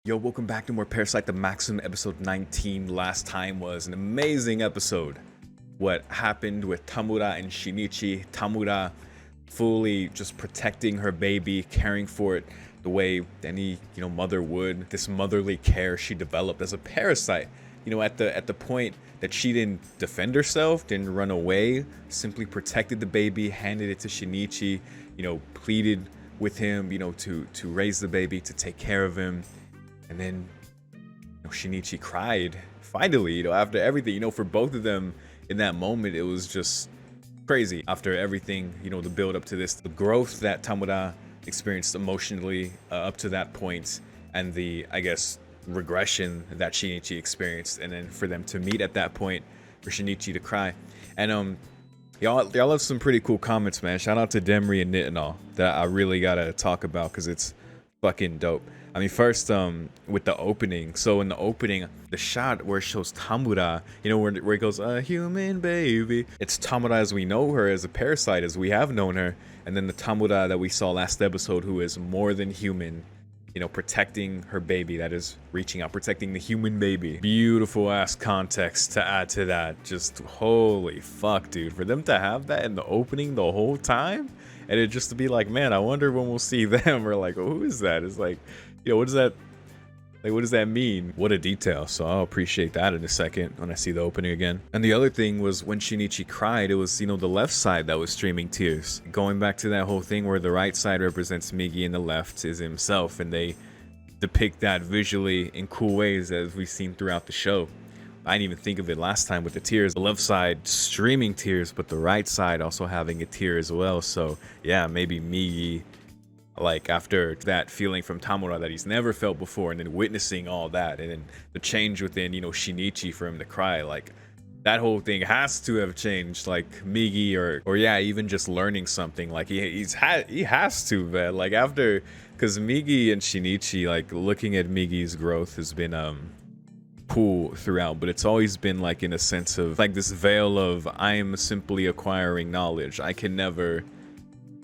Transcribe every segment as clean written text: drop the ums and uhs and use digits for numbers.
Yo, welcome back to more Parasyte the Maxim episode 19. Last time was an amazing episode. What happened with Tamura and Shinichi. Tamura fully just protecting her baby, caring for it the way any, mother would. This motherly care she developed as a parasite. At the point that she didn't defend herself, didn't run away, simply protected the baby, handed it to Shinichi, pleaded with him, to raise the baby, to take care of him. And then Shinichi cried finally, after everything, for both of them in that moment. It was just crazy after everything, the build up to this, the growth that Tamura experienced emotionally up to that point, and the, I guess, regression that Shinichi experienced, and then for them to meet at that point, for Shinichi to cry. And y'all have some pretty cool comments, man. Shout out to Demri and Nit and all that I really gotta talk about because it's fucking dope. I mean, first, with the opening. So in the opening, the shot where it shows Tamura, where it goes, a human baby. It's Tamura as we know her, as a parasite, as we have known her. And then the Tamura that we saw last episode, who is more than human, protecting her baby, that is reaching out, protecting the human baby. Beautiful ass context to add to that. Just holy fuck, dude. For them to have that in the opening the whole time, and it just to be like, man, I wonder when we'll see them, or like, who is that? It's like, what does that mean? What a detail. So I'll appreciate that in a second when I see the opening again. And the other thing was when Shinichi cried, it was, the left side that was streaming tears. Going back to that whole thing where the right side represents Miki and the left is himself, and they depict that visually in cool ways as we've seen throughout the show. I didn't even think of it last time with the tears. The left side streaming tears, but the right side also having a tear as well. So yeah, maybe Miki, like after that feeling from Tamura that he's never felt before, and then witnessing all that, and then the change within, Shinichi for him to cry, like that whole thing has to have changed, like Miki, or yeah, even just learning something, like he has to, man, like after, because Miki and Shinichi, like looking at Miki's growth has been cool throughout, but it's always been like in a sense of like this veil of I'm simply acquiring knowledge. I can never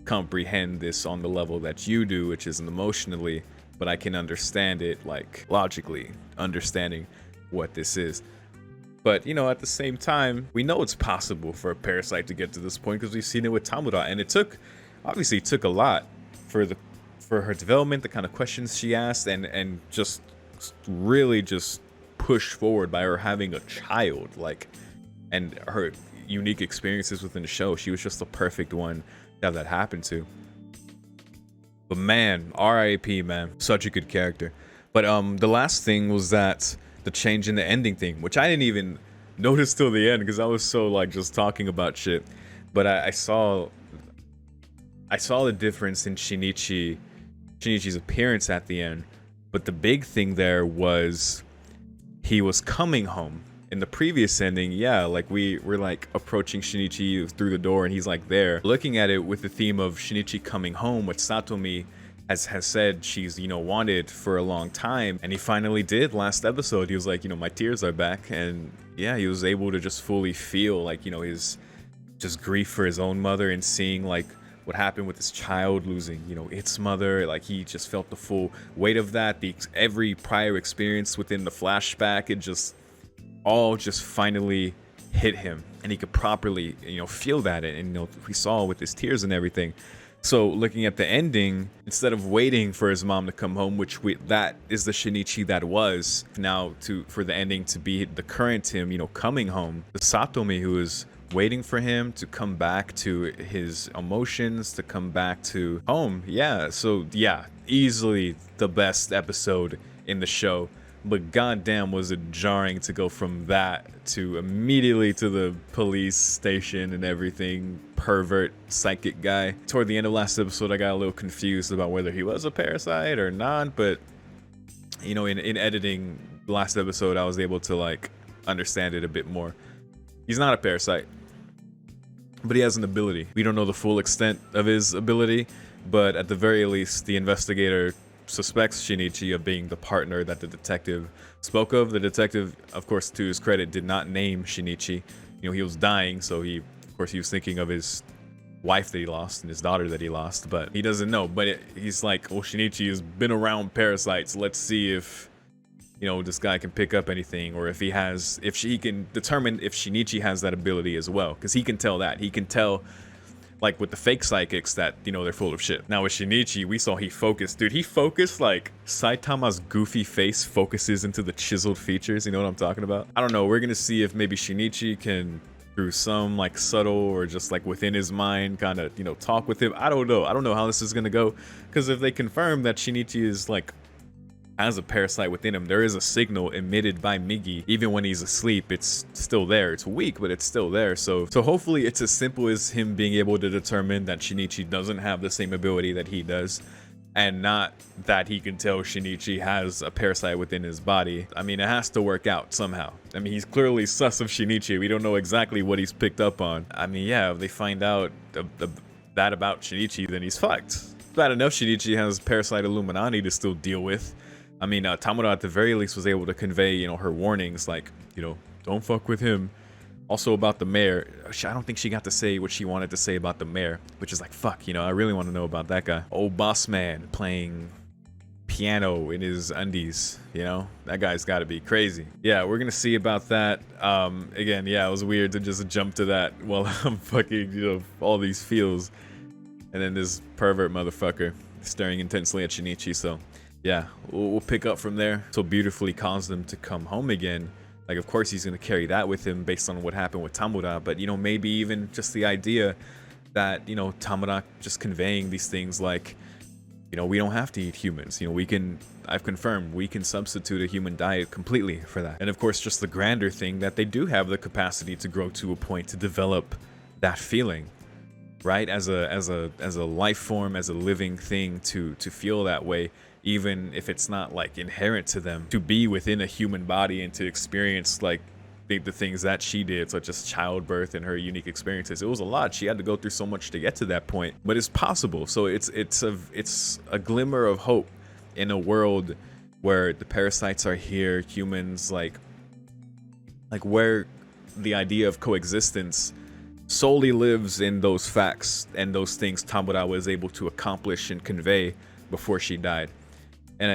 comprehend this on the level that you do, which is emotionally, but I can understand it like logically, understanding what this is. But at the same time, we know it's possible for a parasite to get to this point because we've seen it with Tamura, and it obviously took a lot for her development, the kind of questions she asked, and just really just pushed forward by her having a child, like, and her unique experiences within the show. She was just the perfect one have that happen to. But man, R.I.P., man, such a good character. But the last thing was that the change in the ending thing, which I didn't even notice till the end because I was so like just talking about shit. But I saw the difference in Shinichi's appearance at the end. But the big thing there was he was coming home. In the previous ending, yeah, like we're like approaching Shinichi through the door, and he's like there. Looking at it with the theme of Shinichi coming home, what Satomi has said she's, wanted for a long time, and he finally did last episode. He was like, my tears are back, and yeah, he was able to just fully feel like, his just grief for his own mother, and seeing like what happened with his child losing, its mother. Like he just felt the full weight of that, every prior experience within the flashback. It just all just finally hit him, and he could properly feel that, and we saw with his tears and everything. So looking at the ending, instead of waiting for his mom to come home, which that is the Shinichi that was, now for the ending to be the current him, coming home, the Satomi who is waiting for him to come back to his emotions, to come back to home. Yeah, so yeah, easily the best episode in the show. But goddamn, was it jarring to go from that to immediately to the police station and everything. Pervert psychic guy. Toward the end of last episode, I got a little confused about whether he was a parasite or not. But in editing last episode, I was able to like understand it a bit more. He's not a parasite, but he has an ability. We don't know the full extent of his ability, but at the very least, the investigator suspects Shinichi of being the partner that the detective spoke of. The detective, of course, to his credit, did not name Shinichi. He was dying, so he was thinking of his wife that he lost and his daughter that he lost, but he doesn't know. But he's like, well, Shinichi has been around parasites. Let's see if this guy can pick up anything, or if she can determine if Shinichi has that ability as well, because he can tell that. He can tell, like with the fake psychics, that they're full of shit. Now with Shinichi, we saw he focused. Dude, he focused like Saitama's goofy face focuses into the chiseled features. You know what I'm talking about? I don't know. We're gonna see if maybe Shinichi can, through some like subtle or just like within his mind, kind of talk with him. I don't know how this is gonna go, because if they confirm that Shinichi is like has a parasite within him, there is a signal emitted by Miki. Even when he's asleep, it's still there. It's weak, but it's still there. So hopefully it's as simple as him being able to determine that Shinichi doesn't have the same ability that he does, and not that he can tell Shinichi has a parasite within his body. I mean, it has to work out somehow. I mean, he's clearly sus of Shinichi. We don't know exactly what he's picked up on. I mean, yeah, if they find out that about Shinichi, then he's fucked. Bad enough Shinichi has Parasyte Illuminati to still deal with. I mean, Tamura at the very least was able to convey, her warnings, like, don't fuck with him. Also about the mayor, I don't think she got to say what she wanted to say about the mayor, which is like, fuck, I really want to know about that guy. Old boss man playing piano in his undies, that guy's got to be crazy. Yeah, we're gonna see about that. Again, yeah, it was weird to just jump to that while I'm fucking, all these feels, and then this pervert motherfucker staring intensely at Shinichi. So yeah, we'll pick up from there. So beautifully caused them to come home again. Like, of course he's gonna carry that with him based on what happened with Tamura, but maybe even just the idea that Tamura just conveying these things like, we don't have to eat humans. I've confirmed we can substitute a human diet completely for that. And of course, just the grander thing that they do have the capacity to grow to a point to develop that feeling, right? As a life form, as a living thing, to feel that way, even if it's not like inherent to them, to be within a human body and to experience like the things that she did, such as childbirth and her unique experiences. It was a lot. She had to go through so much to get to that point, but it's possible. So it's a glimmer of hope in a world where the parasites are here, humans like where the idea of coexistence solely lives in those facts and those things Tamura was able to accomplish and convey before she died. And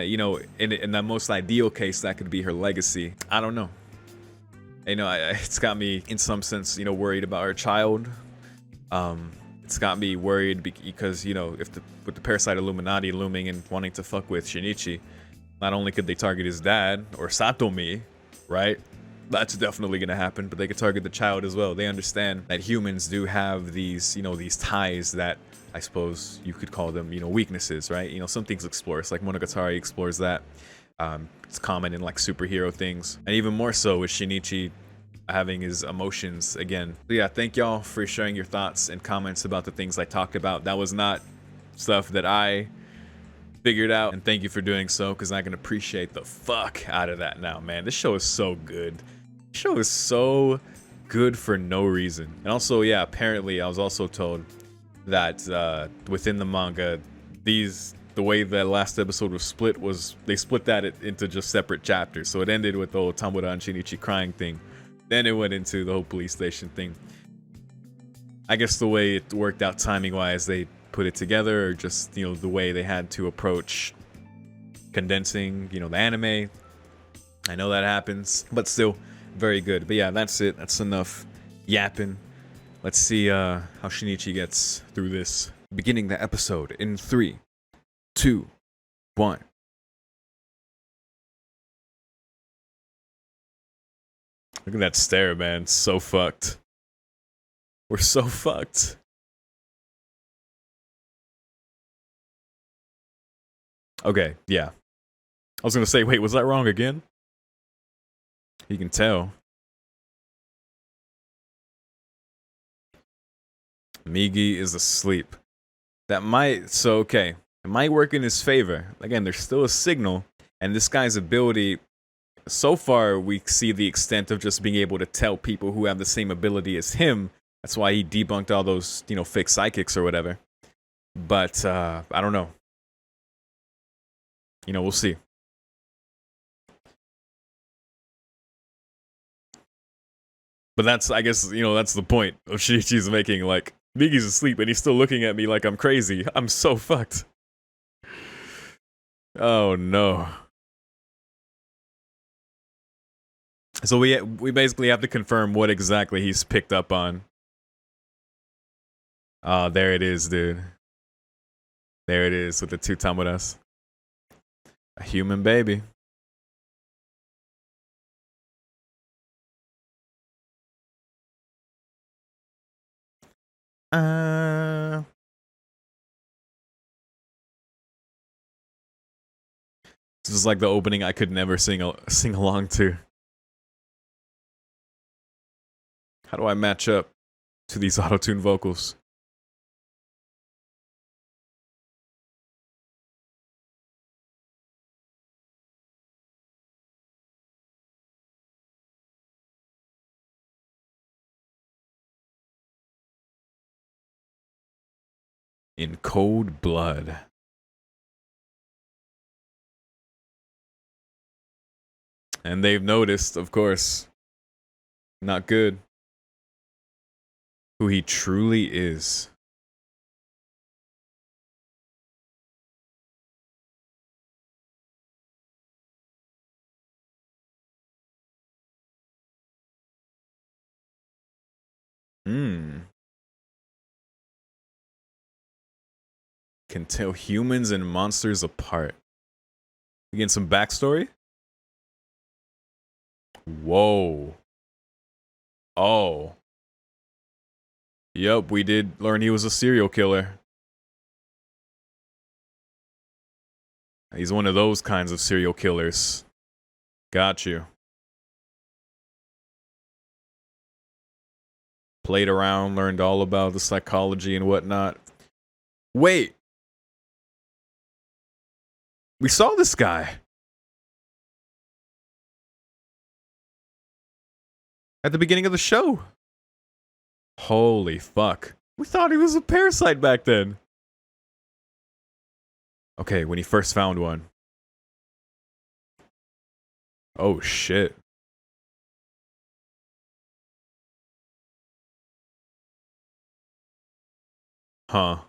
in the most ideal case, that could be her legacy. I don't know. It's got me in some sense, worried about her child. It's got me worried because with the Parasyte Illuminati looming and wanting to fuck with Shinichi, not only could they target his dad or Satomi, right? That's definitely gonna happen, but they could target the child as well. They understand that humans do have these, these ties that I suppose you could call them, weaknesses, right? Some things explore. It's like Monogatari explores that. It's common in like superhero things, and even more so with Shinichi having his emotions again. So yeah, thank y'all for sharing your thoughts and comments about the things I talked about. That was not stuff that I figured out, and thank you for doing so, because I can appreciate the fuck out of that now, man. This show is so good. This show is so good for no reason. And also, yeah, apparently I was also told that within the manga, the way the last episode was split was they split that into just separate chapters. So it ended with the whole Tamura and Shinichi crying thing. Then it went into the whole police station thing. I guess the way it worked out timing wise, they put it together, or just the way they had to approach condensing the anime. I know that happens, but still very good. But yeah, that's it. That's enough yapping. Let's see how Shinichi gets through this. Beginning the episode in 3, 2, 1. Look at that stare, man. So fucked. We're so fucked. Okay, yeah. I was gonna say, wait, was that wrong again? You can tell. Migi is asleep. That might, okay. It might work in his favor. Again, there's still a signal, and this guy's ability, so far we see the extent of just being able to tell people who have the same ability as him. That's why he debunked all those, fake psychics or whatever. But, I don't know. We'll see. But that's, I guess, that's the point of Shinichi's making, like, Migi's asleep and he's still looking at me like I'm crazy. I'm so fucked. Oh no. So we basically have to confirm what exactly he's picked up on. Oh, there it is, dude. There it is with the two Tamuras. A human baby. This is like the opening I could never sing along to. How do I match up to these auto-tune vocals? In cold blood. And they've noticed, of course. Not good. Who he truly is. Can tell humans and monsters apart. You getting some backstory? Whoa. Oh. Yup, we did learn he was a serial killer. He's one of those kinds of serial killers. Got you. Played around, learned all about the psychology and whatnot. Wait. We saw this guy. At the beginning of the show. Holy fuck. We thought he was a parasite back then. Okay, when he first found one. Oh shit. Huh.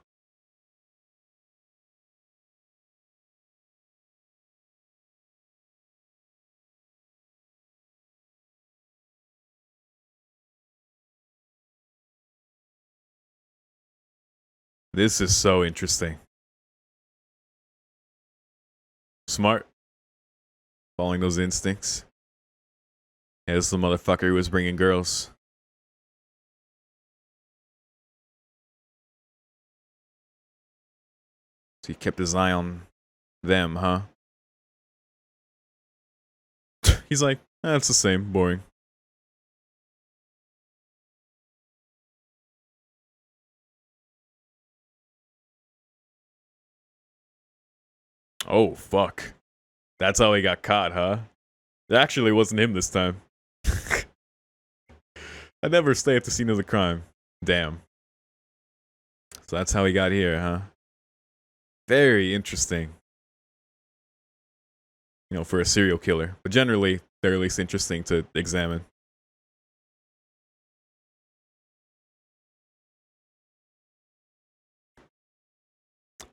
This is so interesting. Smart. Following those instincts. Yeah, this is the motherfucker who was bringing girls. So he kept his eye on them, huh? He's like, it's the same, boring. Oh, fuck. That's how he got caught, huh? It actually wasn't him this time. I never stay at the scene of the crime. Damn. So that's how he got here, huh? Very interesting. You know, for a serial killer. But generally, they're at least interesting to examine.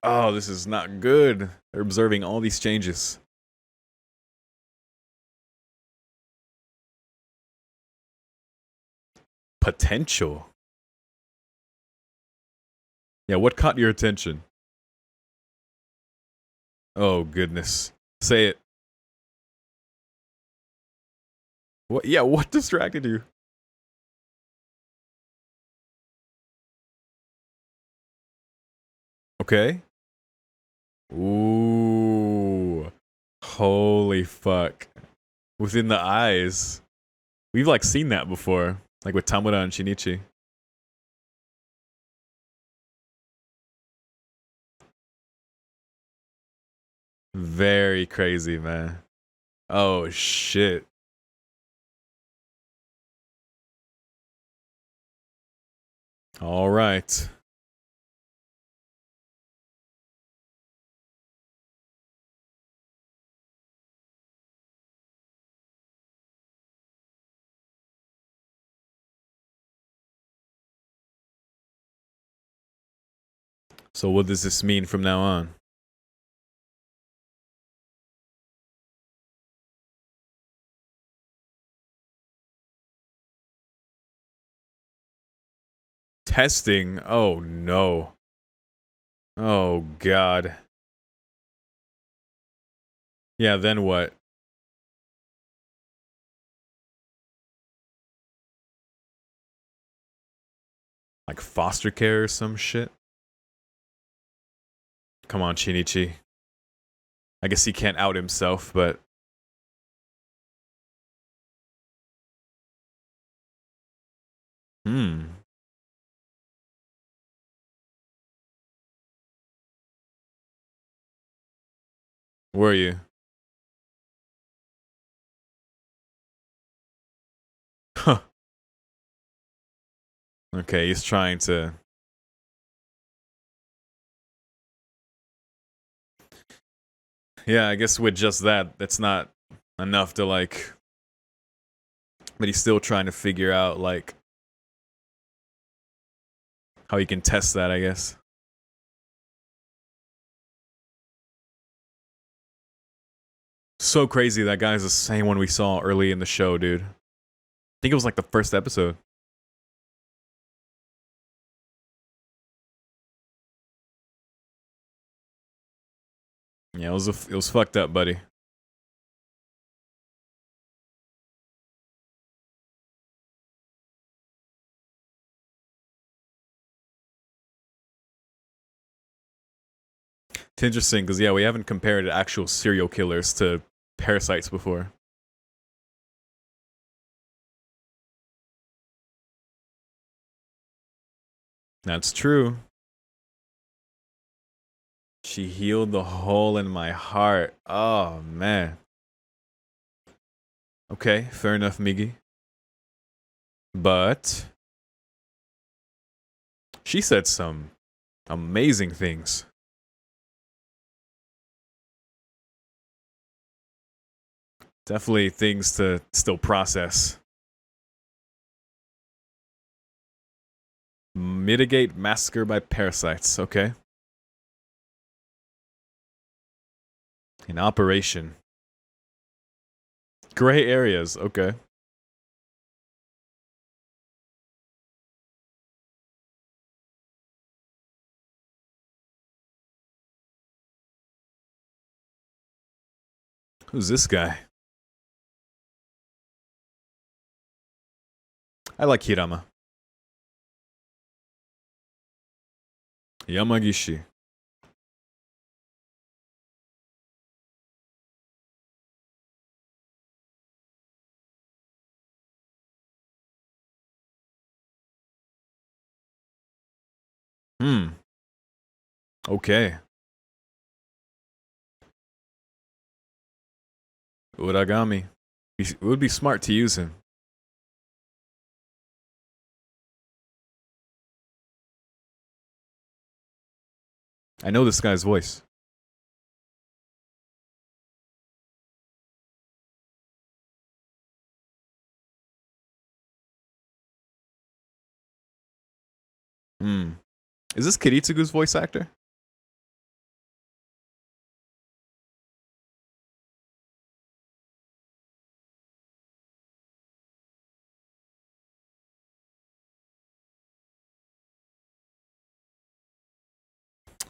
Oh, this is not good. They're observing all these changes. Potential. Yeah, what caught your attention? Oh, goodness. Say it. What? Yeah, what distracted you? Okay. Ooh. Holy fuck. Within the eyes. We've like seen that before. Like with Tamura and Shinichi. Very crazy, man. Oh shit. All right. So what does this mean from now on? Testing? Oh no. Oh god. Yeah, then what? Like foster care or some shit? Come on, Shinichi. I guess he can't out himself, but... Were you? Huh. Okay, he's trying to... Yeah, I guess with just that, that's not enough to, like... But he's still trying to figure out, like... how he can test that, I guess. So crazy that guy's the same one we saw early in the show, dude. I think it was like the first episode. Yeah, it was fucked up, buddy. It's interesting because yeah, we haven't compared actual serial killers to parasites before. That's true. She healed the hole in my heart. Oh man. Okay, fair enough, Migi. But she said some amazing things. Definitely things to still process. Mitigate massacre by parasites. Okay. In operation. Gray areas. Okay. Who's this guy? I like Hirama. Yamagishi. Okay. Uragami. It would be smart to use him. I know this guy's voice. Is this Kiritsugu's voice actor?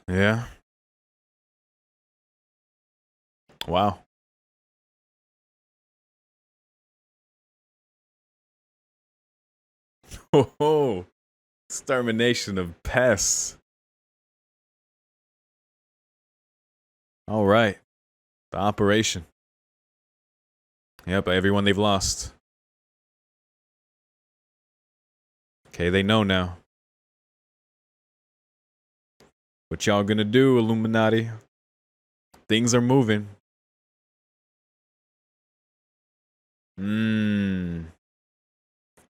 Yeah. Wow. Oh, extermination of pests. All right. The operation. Yep, everyone they've lost. Okay, they know now. What y'all gonna do, Illuminati? Things are moving.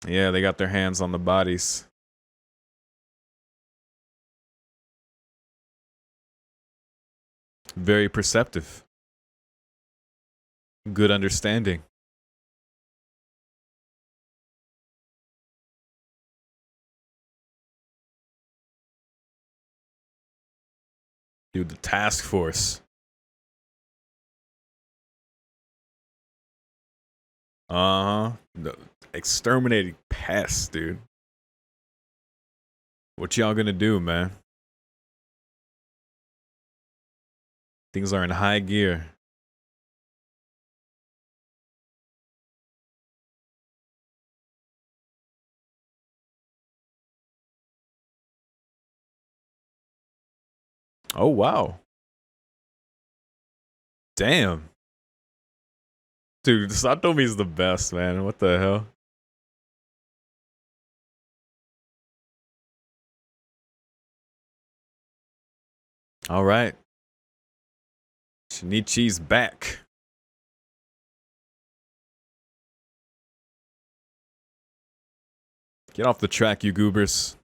Yeah, they got their hands on the bodies. Very perceptive. Good understanding. Dude, the task force. Uh-huh. The exterminating pests, dude. What y'all gonna do, man? Things are in high gear. Oh, wow. Damn. Dude, Satomi is the best, man. What the hell? All right. Shinichi's back. Get off the track, you goobers.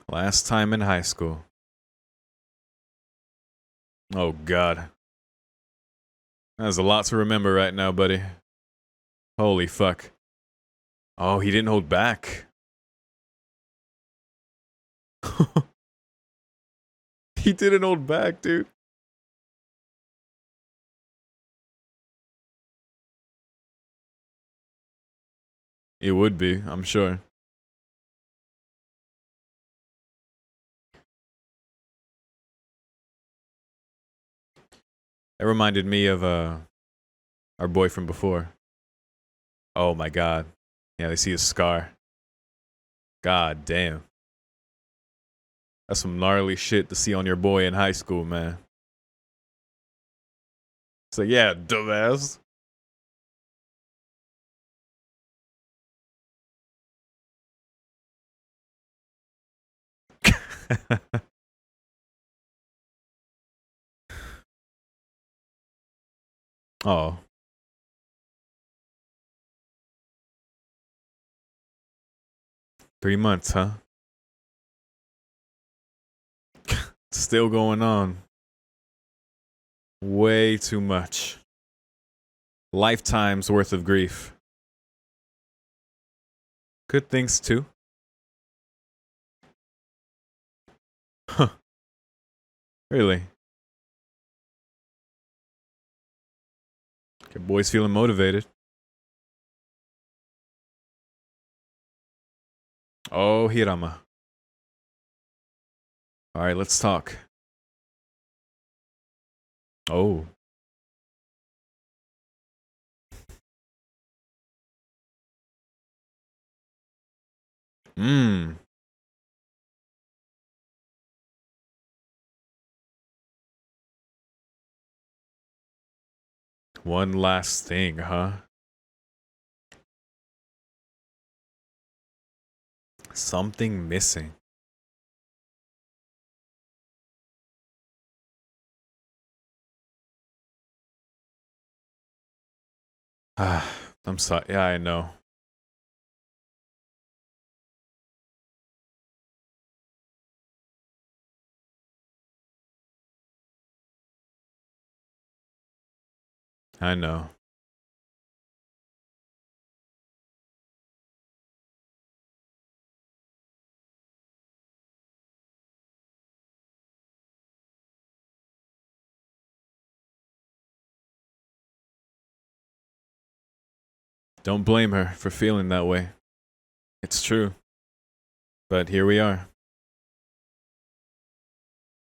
Last time in high school. Oh, God. That's a lot to remember right now, buddy. Holy fuck. Oh, he didn't hold back. He didn't hold back, dude. It would be, I'm sure. It reminded me of our boy from before. Oh my god. Yeah, they see his scar. God damn. That's some gnarly shit to see on your boy in high school, man. It's like, yeah, dumbass. Oh. $3 months, huh? Still going on. Way too much. Lifetime's worth of grief. Good things too. Huh. Really? Your boy's feeling motivated. Oh, Hirama. Alright, let's talk. Oh. Mmm. One last thing, huh? Something missing. Ah, I'm sorry. Yeah, I know. I know. Don't blame her for feeling that way. It's true. But here we are.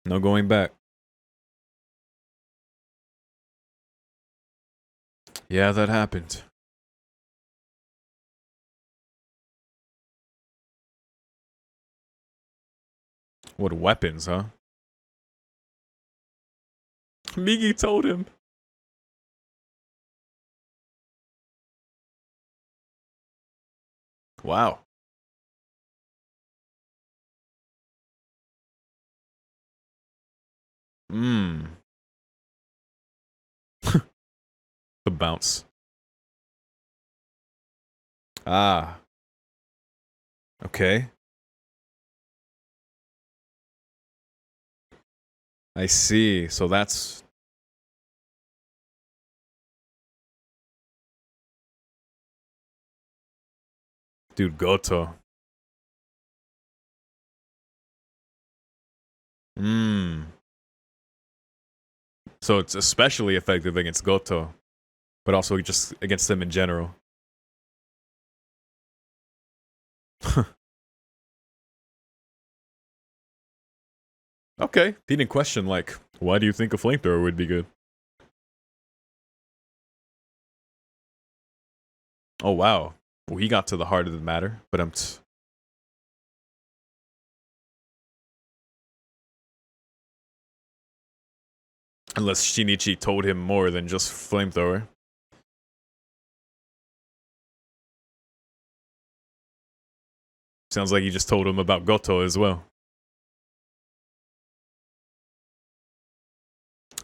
No going back. Yeah, that happened. What weapons, huh? Miki told him. Wow. Mmm. The bounce. Ah. Okay. I see. So that's... Dude, Goto. Mmm. So it's especially effective against Gotou, but also just against them in general. Okay, he didn't question, like, why do you think a flamethrower would be good? Oh, wow. Well, he got to the heart of the matter, but unless Shinichi told him more than just flamethrower. Sounds like he just told him about Gotou as well.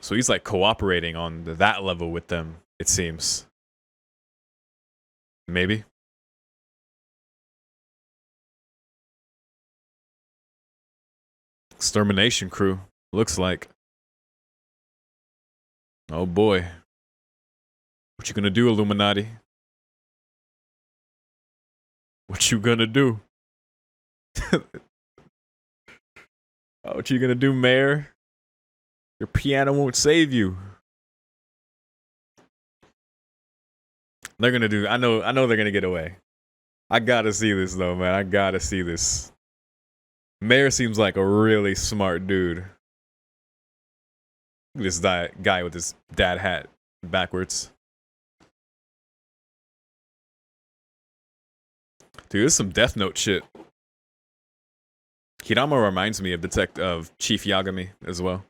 So he's like cooperating on that level with them, it seems. Maybe. Extermination crew, looks like. Oh boy. What you gonna do, Illuminati? What you gonna do? What you gonna do, Mayor? Your piano won't save you. They're gonna do. I know they're gonna get away. I gotta see this though, man. I gotta see this. Mayor seems like a really smart dude. Look at this guy with his dad hat backwards. Dude, this is some Death Note shit. Hirama reminds me of Chief Yagami as well.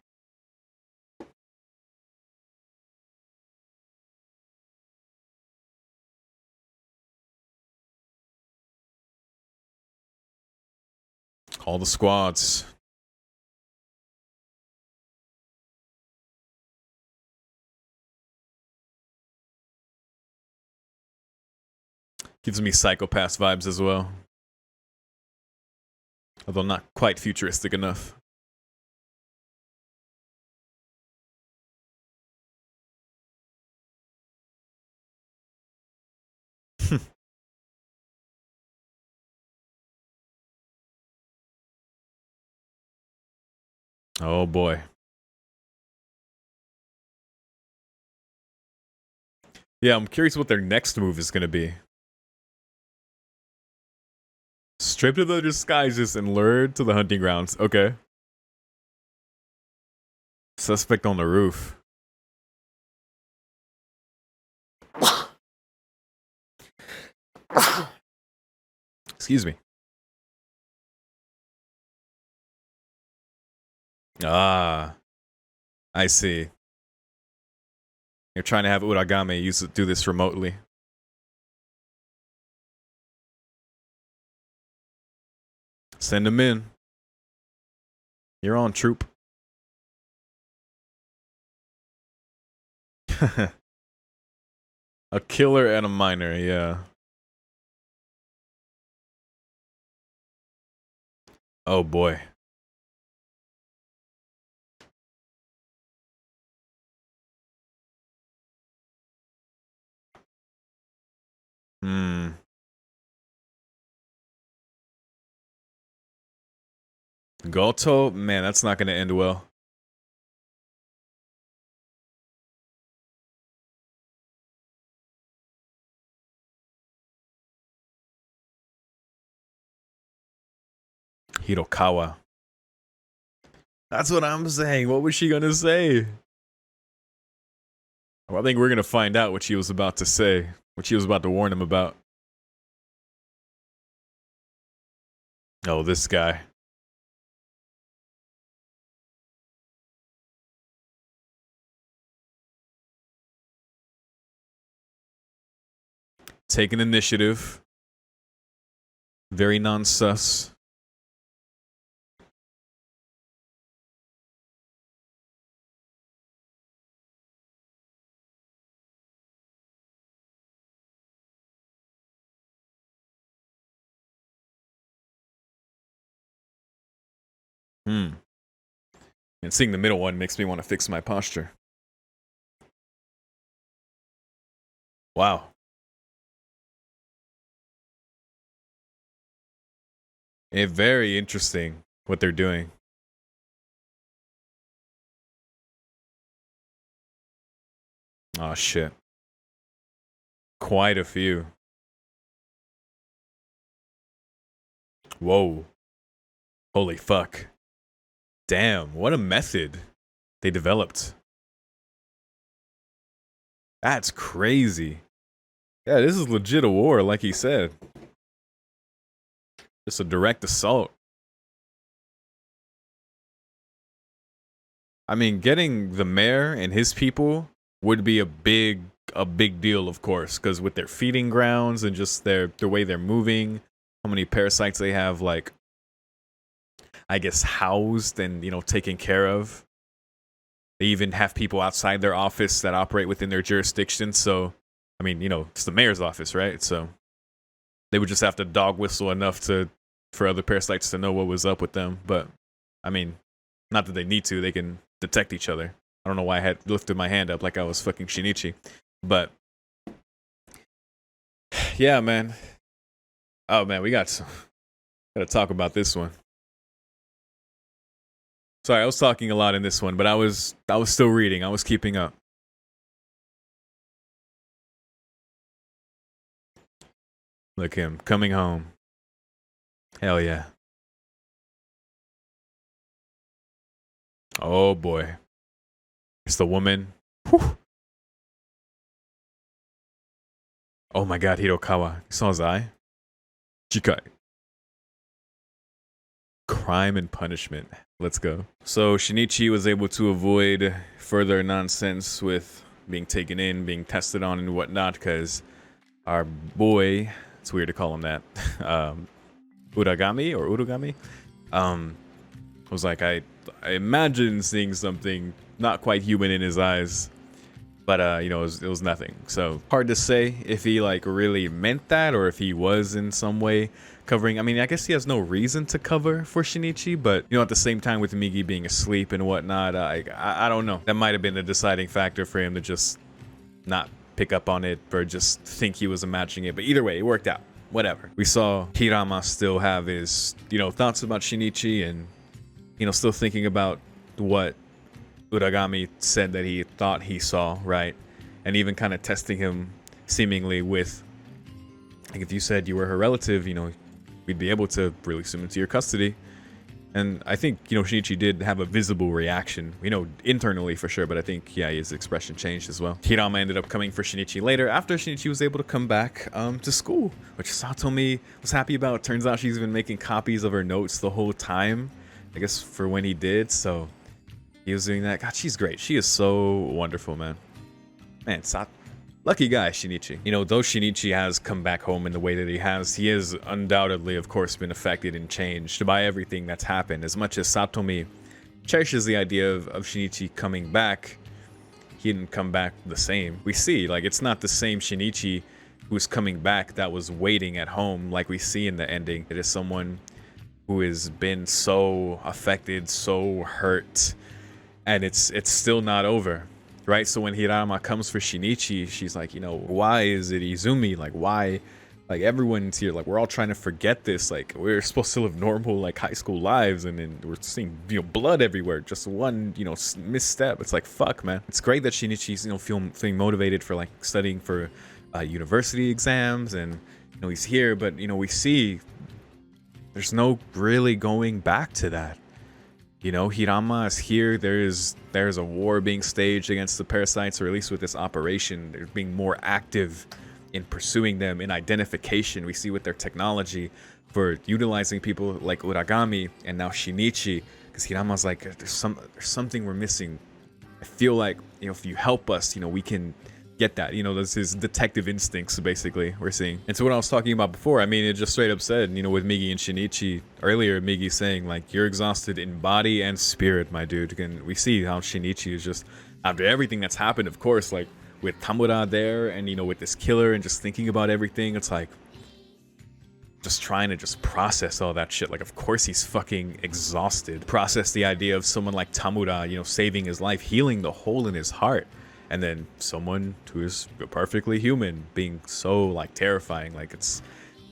All the squads. Gives me Psycho-Pass vibes as well. Although not quite futuristic enough. Oh boy. Yeah, I'm curious what their next move is going to be. Strip to the disguises and lured to the hunting grounds. Okay. Suspect on the roof. Excuse me. Ah, I see. You're trying to have Uragame do this remotely. Send him in. You're on, troop. A killer and a miner, yeah. Oh boy. Hmm. Gotou? Man, that's not going to end well. Hirokawa. That's what I'm saying. What was she going to say? Well, I think we're going to find out what she was about to say. What she was about to warn him about. Oh, this guy. Taking initiative. Very non-sus. Hmm. And seeing the middle one makes me want to fix my posture. Wow. Very interesting what they're doing. Oh shit. Quite a few. Whoa. Holy fuck. Damn, what a method they developed. That's crazy. Yeah, this is legit a war, like he said. Just a direct assault. I mean, getting the mayor and his people would be a big deal, of course, because with their feeding grounds and just the way they're moving, how many parasites they have, like, I guess, housed and, you know, taken care of. They even have people outside their office that operate within their jurisdiction. So, I mean, you know, it's the mayor's office, right? So they would just have to dog whistle enough for other parasites to know what was up with them. But, I mean, not that they need to. They can detect each other. I don't know why I had lifted my hand up like I was fucking Shinichi. But, yeah, man. Oh, man, we gotta talk about this one. Sorry, I was talking a lot in this one, but I was still reading. I was keeping up. Look him coming home. Hell yeah. Oh boy. It's the woman. Whew. Oh my god, Hirokawa. You saw his eye? Jikai. Crime and punishment. Let's go. So Shinichi was able to avoid further nonsense with being taken in, being tested on and whatnot, because our boy, it's weird to call him that, Uragami, was like, I imagine seeing something not quite human in his eyes, but you know, it was nothing. So hard to say if he like really meant that or if he was in some way covering. I mean, I guess he has no reason to cover for Shinichi, but you know, at the same time with Miki being asleep and whatnot, I don't know. That might have been the deciding factor for him to just not pick up on it or just think he was imagining it. But either way, it worked out. Whatever. We saw Hirama still have his, you know, thoughts about Shinichi and, you know, still thinking about what Uragami said that he thought he saw, right? And even kind of testing him seemingly with, like, if you said you were her relative, you know, we'd be able to release him into your custody. And I think, you know, Shinichi did have a visible reaction, you know, internally for sure, but I think, yeah, his expression changed as well. Hirama ended up coming for Shinichi later after Shinichi was able to come back to school, which Satomi was happy about. Turns out she's been making copies of her notes the whole time, I guess, for when he did, so he was doing that. God, she's great. She is so wonderful, man. Man, lucky guy, Shinichi. You know, though Shinichi has come back home in the way that he has undoubtedly, of course, been affected and changed by everything that's happened. As much as Satomi cherishes the idea of Shinichi coming back, he didn't come back the same. We see, like, it's not the same Shinichi who's coming back that was waiting at home like we see in the ending. It is someone who has been so affected, so hurt, and it's still not over. Right, so when Hirama comes for Shinichi, she's like, you know, why is it Izumi? Like, why? Like, everyone's here. Like, we're all trying to forget this. Like, we're supposed to live normal, like, high school lives, and then we're seeing, you know, blood everywhere. Just one, you know, misstep. It's like, fuck, man. It's great that Shinichi's, you know, feeling motivated for, like, studying for university exams, and, you know, he's here. But, you know, we see there's no really going back to that. You know, Hirama is here. There's a war being staged against the parasites, or at least with this operation, they're being more active in pursuing them, in identification. We see with their technology for utilizing people like Uragami and now Shinichi, because Hirama's like, there's something we're missing. I feel like, you know, if you help us, you know, we can get that. You know, that's his detective instincts, basically, we're seeing. And so what I was talking about before, I mean, it just straight up said, you know, with Miki and Shinichi, earlier Miki saying, like, you're exhausted in body and spirit, my dude. And we see how Shinichi is just, after everything that's happened, of course, like, with Tamura there, and, you know, with this killer, and just thinking about everything, it's like, just trying to just process all that shit. Like, of course he's fucking exhausted. Process the idea of someone like Tamura, you know, saving his life, healing the hole in his heart. And then someone who is perfectly human being so, like, terrifying. Like, it's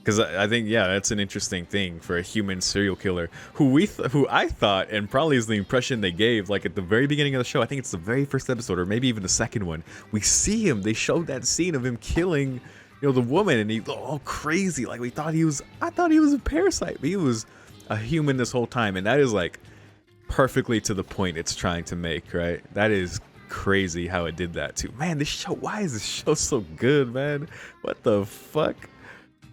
Because I think, yeah, that's an interesting thing for a human serial killer who who I thought, and probably is the impression they gave, like at the very beginning of the show. I think it's the very first episode, or maybe even the second one. We see him. They showed that scene of him killing, you know, the woman, and he's all crazy. Like I thought he was a parasite, but he was a human this whole time, and that is like perfectly to the point it's trying to make, right? That is crazy how it did that too. Man, this show. Why is this show so good, man? What the fuck?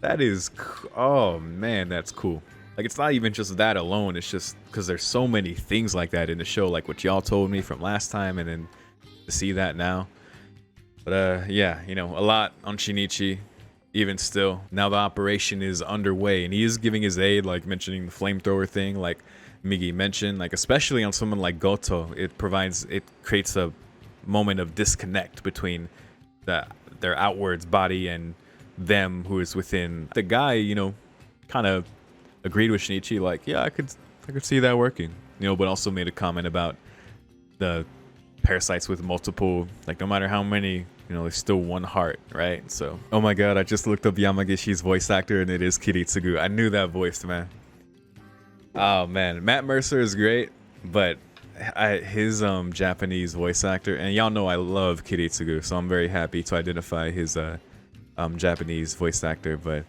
That is, oh man, that's cool. Like, it's not even just that alone. It's just because there's so many things like that in the show, like what y'all told me from last time, and then to see that now. But yeah, you know, a lot on Shinichi, even still. Now the operation is underway, and he is giving his aid, like mentioning the flamethrower thing, like Miki mentioned, like especially on someone like Gotou, it creates a moment of disconnect between their outwards body and them who is within. The guy, you know, kind of agreed with Shinichi, like, yeah, I could see that working, you know, but also made a comment about the parasites with multiple, like, no matter how many, you know, there's still one heart, right? So, oh my god, I just looked up Yamagishi's voice actor, and it is Kiritsugu. I knew that voice, man. Oh man, Matt Mercer is great, but his Japanese voice actor, and y'all know I love Kiritsugu, so I'm very happy to identify his Japanese voice actor, but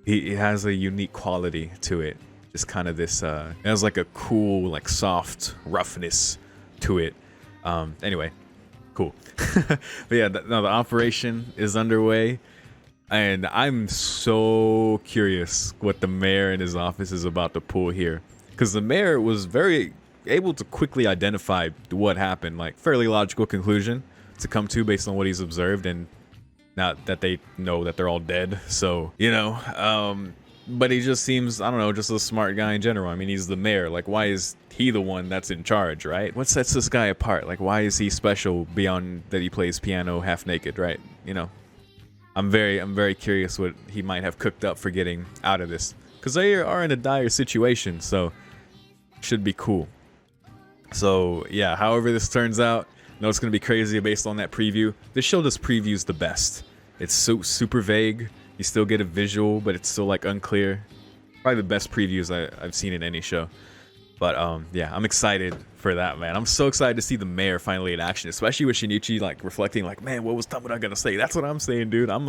he has a unique quality to it. Just kind of this, it has like a cool, like soft roughness to it. Anyway, cool. But yeah, now the operation is underway, and I'm so curious what the mayor and his office is about to pull here, because the mayor was very able to quickly identify what happened, like fairly logical conclusion to come to based on what he's observed, and not that they know that they're all dead, so, you know, but he just seems, I don't know, just a smart guy in general. I mean, he's the mayor. Like, why is he the one that's in charge, right? What sets this guy apart? Like, why is he special beyond that he plays piano half naked, right? You know, I'm very curious what he might have cooked up for getting out of this, because they are in a dire situation, so should be cool. So yeah, however this turns out, no, it's gonna be crazy based on that preview. This show just previews the best. It's so super vague. You still get a visual, but it's still like unclear. Probably the best previews I've seen in any show. But yeah, I'm excited for that, man. I'm so excited to see the mayor finally in action, especially with Shinichi like reflecting, like, man, what was Tamura gonna say? That's what I'm saying, dude. I'm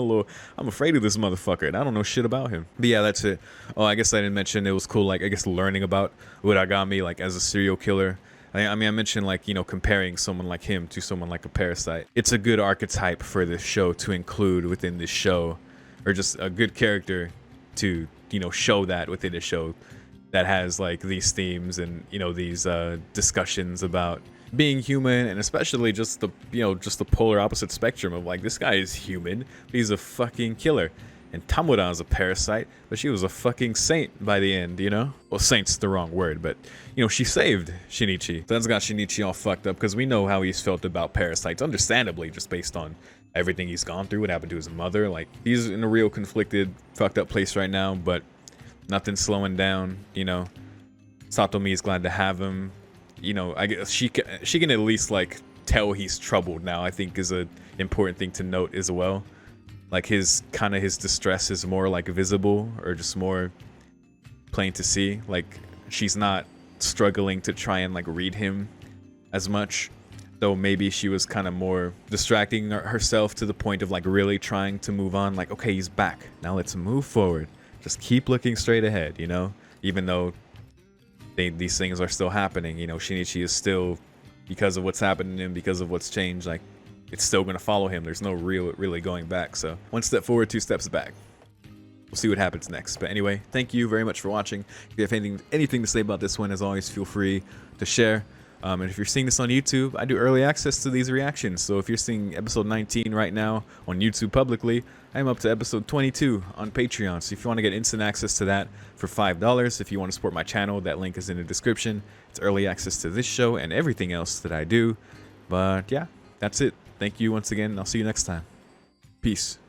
afraid of this motherfucker, and I don't know shit about him. But yeah, that's it. Oh, I guess I didn't mention it was cool, like, I guess learning about Uragami, like, as a serial killer. I mean, I mentioned, like, you know, comparing someone like him to someone like a Parasyte. It's a good archetype for this show to include within this show, or just a good character to, you know, show that within a show that has like these themes and, you know, these discussions about being human, and especially just the, you know, just the polar opposite spectrum of, like, this guy is human, but he's a fucking killer. And Tamura is a parasite, but she was a fucking saint by the end, you know? Well, saint's the wrong word, but, you know, she saved Shinichi. So that's got Shinichi all fucked up, because we know how he's felt about parasites, understandably, just based on everything he's gone through, what happened to his mother. Like, he's in a real conflicted, fucked up place right now, but nothing's slowing down, you know? Satomi is glad to have him. You know, I guess she can at least, like, tell he's troubled now, I think is a important thing to note as well. Like, his distress is more like visible, or just more plain to see. Like, she's not struggling to try and like read him as much, though maybe she was kind of more distracting herself to the point of like really trying to move on. Like, okay, he's back, now let's move forward, just keep looking straight ahead, you know, even though these things are still happening. You know, Shinichi is still, because of what's happened to him, because of what's changed, like, it's still going to follow him. There's no really going back. So one step forward, two steps back. We'll see what happens next. But anyway, thank you very much for watching. If you have anything to say about this one, as always, feel free to share. And if you're seeing this on YouTube, I do early access to these reactions. So if you're seeing episode 19 right now on YouTube publicly, I'm up to episode 22 on Patreon. So if you want to get instant access to that for $5, if you want to support my channel, that link is in the description. It's early access to this show and everything else that I do. But yeah, that's it. Thank you once again, and I'll see you next time. Peace.